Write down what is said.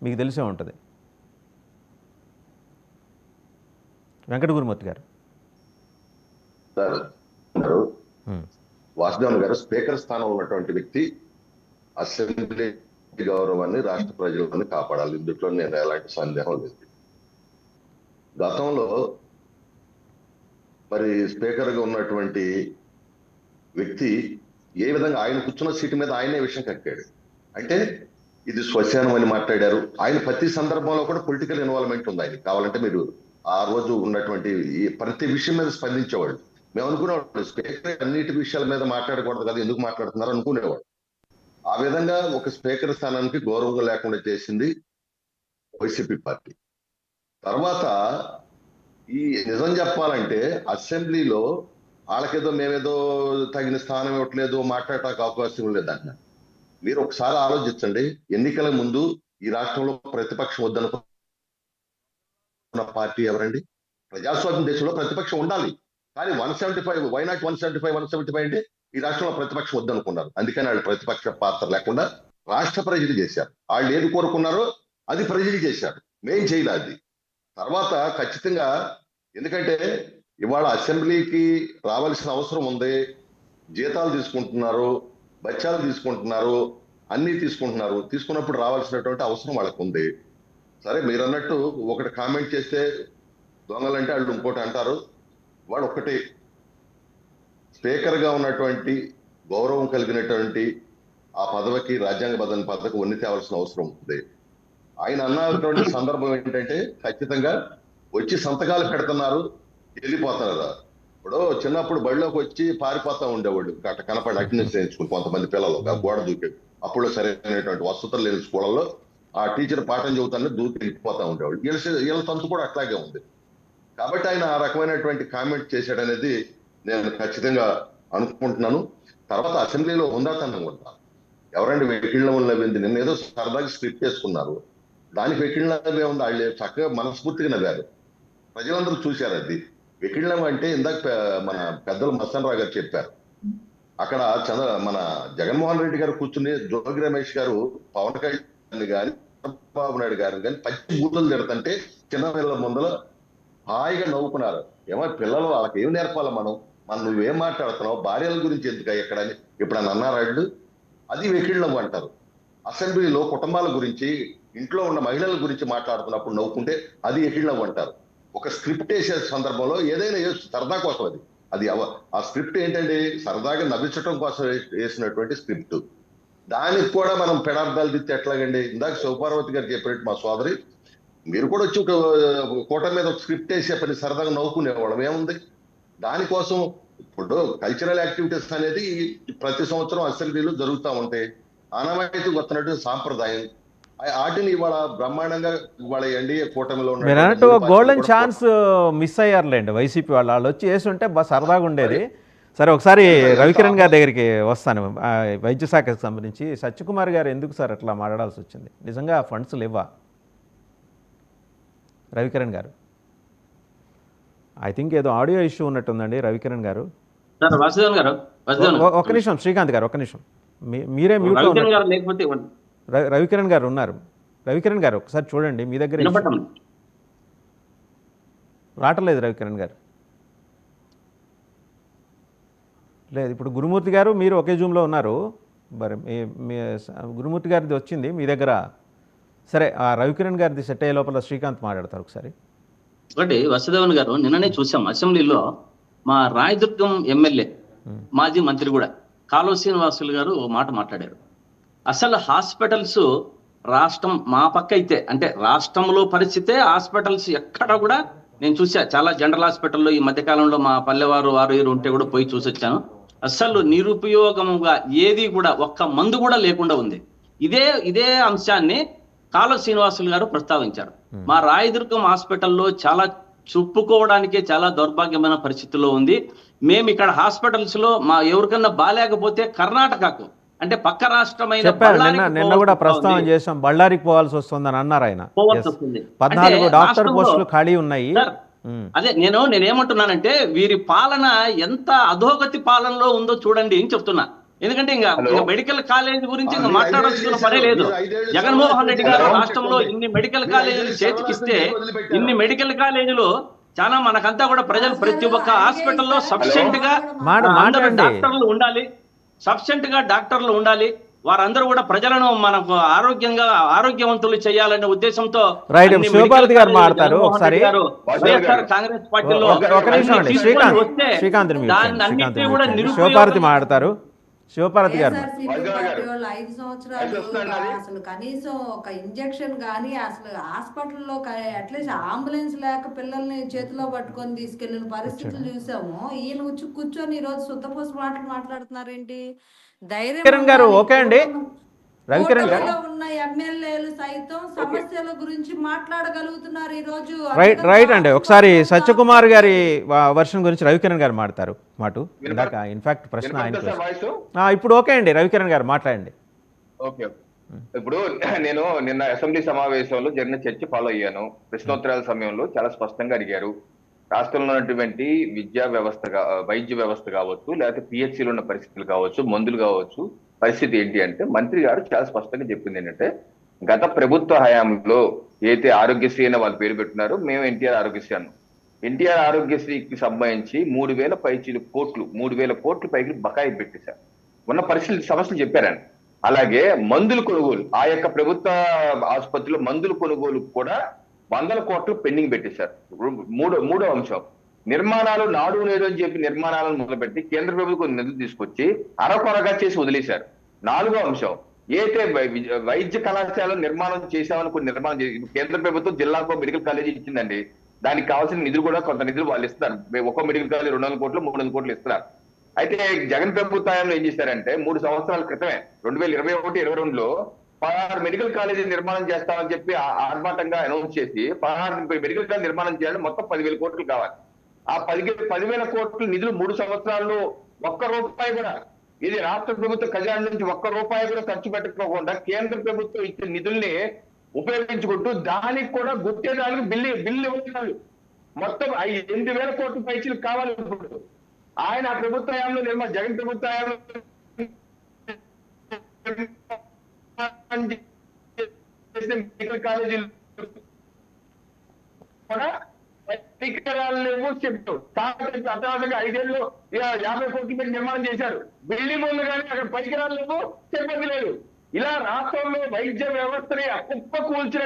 మీకు తెలిసే ఉంటుంది. వెంకట గురుమూర్తి గారు. సార్ వాసుదేవన్ గారు స్పీకర్ స్థానంలో ఉన్నటువంటి వ్యక్తి అసెంబ్లీ గౌరవాన్ని, రాష్ట్ర ప్రజలని కాపాడాలి. ఇందులో నేను ఎలాంటి సందేహం లేదు. గతంలో మరి స్పీకర్ గా ఉన్నటువంటి వ్యక్తి ఏ విధంగా ఆయన కూర్చున్న సీటు మీద ఆయనే విషయం కక్కాడు. అంటే ఇది శ్మశానం అని మాట్లాడారు. ఆయన ప్రతి సందర్భంలో కూడా పొలిటికల్ ఇన్వాల్వ్మెంట్ ఉంది ఆయన. కావాలంటే మీరు ఆ రోజు ఉన్నటువంటి ప్రతి విషయం మీద స్పందించేవాళ్ళు. మేము అనుకునేవాళ్ళు స్పీకర్ అన్నిటి విషయాల మీద మాట్లాడకూడదు కదా, ఎందుకు మాట్లాడుతున్నారు అనుకునేవాడు. ఆ విధంగా ఒక స్పీకర్ స్థానానికి గౌరవం లేకుండా చేసింది వైసీపీ పార్టీ. తర్వాత ఈ నిజం చెప్పాలంటే అసెంబ్లీలో వాళ్ళకేదో మేమేదో తగిన స్థానం ఇవ్వట్లేదు, మాట్లాడటానికి అవకాశం లేదంట. మీరు ఒకసారి ఆలోచించండి. ఎన్నికల ముందు ఈ రాష్ట్రంలో ప్రతిపక్షం వద్దనుకున్న పార్టీ ఎవరండి? ప్రజాస్వామ్య దేశంలో ప్రతిపక్షం ఉండాలి. కానీ 175 వైనాట్ 175 అంటే ఈ రాష్ట్రంలో ప్రతిపక్షం వద్దనుకున్నారు. అందుకని వాళ్ళు ప్రతిపక్ష పాత్ర లేకుండా రాష్ట్ర ప్రజలు చేశారు. వాళ్ళు ఏది కోరుకున్నారో అది ప్రజలు చేశారు, మేం చేయలేదు అది. తర్వాత ఖచ్చితంగా ఎందుకంటే ఇవాళ అసెంబ్లీకి రావాల్సిన అవసరం ఉంది. జీతాలు తీసుకుంటున్నారు, బత్యాలు తీసుకుంటున్నారు, అన్ని తీసుకుంటున్నారు. తీసుకున్నప్పుడు రావాల్సినటువంటి అవసరం వాళ్ళకు ఉంది. సరే మీరు అన్నట్టు ఒకటి కామెంట్ చేస్తే దొంగలంటే వాళ్ళు ఇంకోటి అంటారు. వాడు ఒక్కటి స్పీకర్ గా ఉన్నటువంటి గౌరవం కలిగినటువంటి ఆ పదవికి, రాజ్యాంగబద్ధమైన పదవికి వన్ని తేవాల్సిన అవసరం ఉంది. ఆయన అన్నటువంటి సందర్భం ఏంటంటే ఖచ్చితంగా వచ్చి సంతకాలు పెడుతున్నారు, వెళ్ళిపోతున్నారు. ఇప్పుడు చిన్నప్పుడు బడిలోకి వచ్చి పారిపోతా ఉండేవాళ్ళు, అట్ట కనపడి అటెండెన్స్ చేయించుకుని కొంతమంది పిల్లలు గోడ దూకే. అప్పుడు సరైనటువంటి వసతులు లేని స్కూళ్ళలో ఆ టీచర్ పాఠం చెబుతానే దూకి వెళ్ళిపోతా ఉండేవాళ్ళు. వీళ్ళ తంతు కూడా అట్లాగే ఉంది. కాబట్టి ఆయన ఆ రకమైనటువంటి కామెంట్ చేశాడనేది నేను ఖచ్చితంగా అనుకుంటున్నాను. తర్వాత అసెంబ్లీలో ఉందాతనం కూడా ఎవరండి వెకిళ్ళం నవ్వింది? నిన్న ఏదో సరదాగా స్క్రిప్ట్ చేసుకున్నారు, దానికి వెకిళ్ళవే ఉంది. వాళ్ళు చక్కగా మనస్ఫూర్తిగా నవ్వారు, ప్రజలందరూ చూశారు. అది వెకిళ్ళం అంటే ఇందాక మన పెద్దలు మస్తాన్ రావు గారు చెప్పారు. అక్కడ మన జగన్మోహన్ రెడ్డి గారు కూర్చుని జోగి రమేష్ గారు పవన్ కళ్యాణ్ గాని చంద్రబాబు నాయుడు గారు కానీ పచ్చి బూతులు తిడుతుంటే చిన్న పిల్లల ముందర హాయిగా నవ్వుకున్నారు. ఏమో పిల్లలు వాళ్ళకి ఏం నేర్పాలి? మనం నువ్వేం మాట్లాడుతున్నావు, భార్యల గురించి ఎందుకు ఎక్కడని ఎప్పుడన్నా అన్నారాళ్ళు? అది వెకిళ్ళం అంటారు. అసెంబ్లీలో కుటుంబాల గురించి, ఇంట్లో ఉన్న మహిళల గురించి మాట్లాడుతున్నప్పుడు నవ్వుకుంటే అది వెకిళ్ళం అంటారు. ఒక స్క్రిప్ట్ వేసే సందర్భంలో ఏదైనా సరదా కోసం అది ఆ స్క్రిప్ట్ ఏంటంటే సరదాగా నవ్వించడం కోసం వేసినటువంటి స్క్రిప్ట్. దానికి కూడా మనం పెడార్థాలు తిత్తే ఎట్లాగండి? ఇందాక శివపార్వతి గారు చెప్పినట్టు మా సోదరి, మీరు కూడా వచ్చి ఒక కోట మీద ఒక స్క్రిప్ట్ వేసే పని సరదాగా నవ్వుకునేవాళ్ళం ఏముంది దానికోసం? ఇప్పుడు కల్చరల్ యాక్టివిటీస్ అనేది ప్రతి సంవత్సరం అసెంబ్లీలో జరుగుతూ ఉంటాయి. ఆనవాయితీ వస్తున్నట్టు సాంప్రదాయం. వాటిని ఇవాళ బ్రహ్మాండంగా ఇవాళ ఎన్డీఏ కూటమిలో ఉన్నట్టు గోల్డెన్ ఛాన్స్ మిస్ అయ్యారులేండి వైసీపీ వాళ్ళు వచ్చి వేసుంటే సరదాగా ఉండేది. సరే, ఒకసారి రవికిరణ్ గారి దగ్గరికి వస్తాను. వైద్య శాఖకు సంబంధించి సత్యకుమార్ గారు ఎందుకు సార్ అట్లా మాట్లాడాల్సి వచ్చింది? నిజంగా ఫండ్స్ లేవా రవికిరణ్ గారు? ఐ థింక్ ఏదో ఆడియో ఇష్యూ ఉన్నట్టుందండి రవికిరణ్ గారు. ఒక నిమిషం శ్రీకాంత్ గారు, ఒక నిమిషం మీరే మ్యూట్లో ఉన్నారు. రవికిరణ్ గారు ఉన్నారు. రవికిరణ్ గారు ఒకసారి చూడండి, మీ దగ్గర రావట్లేదు రవికిరణ్ గారు. లేదు, ఇప్పుడు గురుమూర్తి గారు మీరు ఒకే జూమ్లో ఉన్నారు. మరి మీ గురుమూర్తి గారిది వచ్చింది మీ దగ్గర. సరే, ఆ రవికిరణ్ గారిది సెట్ అయ్యే లోపల శ్రీకాంత్ మాట్లాడతారు ఒకసారి. ఒకటి వసుదేవన్ గారు, నిన్ననే చూసాం అసెంబ్లీలో మా రాయదుర్గం ఎమ్మెల్యే మాజీ మంత్రి కూడా కాలువ శ్రీనివాసులు గారు మాట మాట్లాడారు. అసలు హాస్పిటల్స్ రాష్ట్రం మా పక్క అయితే అంటే రాష్ట్రంలో పరిస్థితే హాస్పిటల్స్ ఎక్కడ కూడా నేను చూసా. చాలా జనరల్ హాస్పిటల్లో ఈ మధ్యకాలంలో మా పల్లెవారు వారు ఉంటే కూడా పోయి చూసి వచ్చాను. అసలు నిరుపయోగముగా ఏది కూడా ఒక్క మందు కూడా లేకుండా ఉంది. ఇదే అంశాన్ని కాలువ శ్రీనివాసులు గారు ప్రస్తావించారు. మా రాయదుర్గం హాస్పిటల్లో చాలా చెప్పుకోవడానికే చాలా దౌర్భాగ్యమైన పరిస్థితుల్లో ఉంది. మేము ఇక్కడ హాస్పిటల్స్ లో మా ఎవరికన్నా బాగాలేకపోతే కర్ణాటకకు అంటే పక్క రాష్ట్రమైన నిన్న కూడా ప్రస్తావన చేసాం, బళ్ళారికి పోవాల్సి వస్తుందని అన్నారు ఆయన. 14 డాక్టర్ పోస్టులు ఖాళీ ఉన్నాయి. అదే నేనేమంటున్నానంటే వీరి పాలన ఎంత అధోగతి పాలనలో ఉందో చూడండి అని చెప్తున్నా. ఎందుకంటే ఇంకా మెడికల్ కాలేజ్ గురించి ఇంకా మీరు మాట్లాడాల్సిన పనే ఐదేళ్ళు లేదు. చేశారు. మీరు ఐదేళ్ళు జగన్మోహన్ రెడ్డి గారు హలో. రాష్ట్రంలో ఇన్ని మెడికల్ మీరు కాలేజీలు ఐదేళ్ళు చేతికిస్తే వదిలిపెట్టారు. ఇన్ని మెడికల్ కాలేజీలు చాలా మనకంతా కూడా ప్రజలు ప్రతి ఒక్క హాస్పిటల్లో సఫిషియెంట్ గా అందరూ మాట్లాడండి. డాక్టర్లు ఉండాలి, సఫిషియెంట్ గా డాక్టర్లు ఉండాలి. వారందరూ కూడా ప్రజలను మనకు ఆరోగ్యవంతులు చేయాలనే ఉద్దేశంతో రైట్. అన్ని శివపార్వతి గారు మెడికల్ మాట్లాడతారు జగన్మోహన్ ఒకసారి. రెడ్డి గారు వైఎస్ఆర్ కాంగ్రెస్ పార్టీలో ఒక నిమిషం అండి. తీసుకొని శ్రీకాంత్ వస్తే శ్రీకాంత్ దాన్ని అన్నింటినీ కూడా శివపార్వతి మాట్లాడతారు. శివపార్వతి గారు వైఎస్ఆర్సీపీ పార్టీ వాళ్ళు 5 సంవత్సరాలు అసలు కనీసం ఒక ఇంజెక్షన్ కానీ అసలు హాస్పిటల్లో అట్లీస్ట్ అంబులెన్స్ లేక పిల్లల్ని చేతిలో పట్టుకొని తీసుకెళ్లిన పరిస్థితులు చూసాము. ఈయన వచ్చి కూర్చొని ఈ రోజు శుద్ధపోసు మాటలు మాట్లాడుతున్నారేంటి? రవికిరణ్ గారు ఓకే అండి. రవికిరణ్ గారు కూటమిలో ఉన్న ఎమ్మెల్యేలు సైతం సమస్యల గురించి మాట్లాడగలుగుతున్నారు ఈ రోజు. రైట్ అండి. ఒకసారి సత్యకుమార్ గారి వర్షన్ గురించి రవికిరణ్ గారు మాట్లాడతారు. ఇందాక ఇన్ఫాక్ట్ ప్రశ్న ఆయన ఇప్పుడు ఓకే అండి. రవికిరణ్ గారు మాట్లాడండి. ఓకే. ఇప్పుడు నేను నిన్న అసెంబ్లీ సమావేశంలో జరిగిన చర్చ ఫాలో అయ్యాను. ప్రశ్నోత్తరాల సమయంలో చాలా స్పష్టంగా అడిగారు. రాష్ట్రంలో ఉన్నటువంటి విద్యా వ్యవస్థ, వైద్య వ్యవస్థ కావచ్చు, లేకపోతే పిహెచ్సిలో ఉన్న పరిస్థితులు కావచ్చు, మందులు కావచ్చు, పరిస్థితి ఏంటి అంటే మంత్రి గారు చాలా స్పష్టంగా చెప్పింది ఏంటంటే, గత ప్రభుత్వ హయాంలో అయితే ఆరోగ్యశ్రీ అని వాళ్ళు పేరు పెట్టినారో మేము ఎన్టీఆర్ ఆరోగ్యశ్రీ అన్నాం. ఎన్టీఆర్ ఆరోగ్యశ్రీకి సంబంధించి 3,000 కోట్ల పైకి బకాయి పెట్టేశారు. ఉన్న పరిస్థితి సమస్యలు చెప్పారని. అలాగే మందుల కొనుగోలు, ఆ యొక్క ప్రభుత్వ ఆసుపత్రిలో మందుల కొనుగోలు కూడా 100 కోట్లు పెండింగ్ పెట్టేశారు. మూడో అంశం, నిర్మాణాలు నాడు నేడు అని చెప్పి నిర్మాణాలను మొదలుపెట్టి కేంద్ర ప్రభుత్వం నిధులు తీసుకొచ్చి అరకొరగా చేసి వదిలేశారు. 4వ అంశం, ఏదైతే వైద్య కళాశాల నిర్మాణం చేశామని కొన్ని నిర్మాణం చేసి కేంద్ర ప్రభుత్వం జిల్లాకు మెడికల్ కాలేజీ ఇచ్చిందండి. దానికి కావాల్సిన నిధులు కూడా కొంత నిధులు వాళ్ళు ఇస్తారు. ఒక్కో మెడికల్ కాలేజీ 200 కోట్లు 300 కోట్లు ఇస్తున్నారు. అయితే జగన్ ప్రభుత్వంలో ఏం చేశారంటే 3 సంవత్సరాల క్రితమే 2021-22లో 16 మెడికల్ కాలేజీ నిర్మాణం చేస్తామని చెప్పి ఆర్భాటంగా అనౌన్స్ చేసి 16 మెడికల్ కాలేజీ నిర్మాణం చేయాలని మొత్తం 10,000 కోట్లు కావాలి. ఆ 10,000 కోట్ల నిధులు 3 సంవత్సరాల్లో ఒక్క రూపాయి కూడా, ఇది రాష్ట్ర ప్రభుత్వ ఖజానా నుంచి ఒక్క రూపాయి కూడా ఖర్చు పెట్టకపోకుండా కేంద్ర ప్రభుత్వం ఇచ్చిన నిధుల్ని ఉపయోగించుకుంటూ దానికి కూడా గుర్తేదానికి బిల్లు ఇవ్వాలి. మొత్తం 8,000 కోట్ల పైసలు కావాలి. ఇప్పుడు ఆయన ప్రభుత్వ హయాంలో జగన్ ప్రభుత్వ హయాంలో మెడికల్ కాలేజీలు కూడా పరికరాలు లేవు చెప్తూ అతరాసంగా 5 ఏళ్ళు 50 కోట్ల పెట్టి నిర్మాణం చేశారు. బిల్డింగ్ ఉంది కానీ అక్కడ పరికరాలు లేవు, చెప్పదు లేదు. ఇలా రాష్ట్రంలో వైద్య వ్యవస్థని కుప్ప కూల్చిన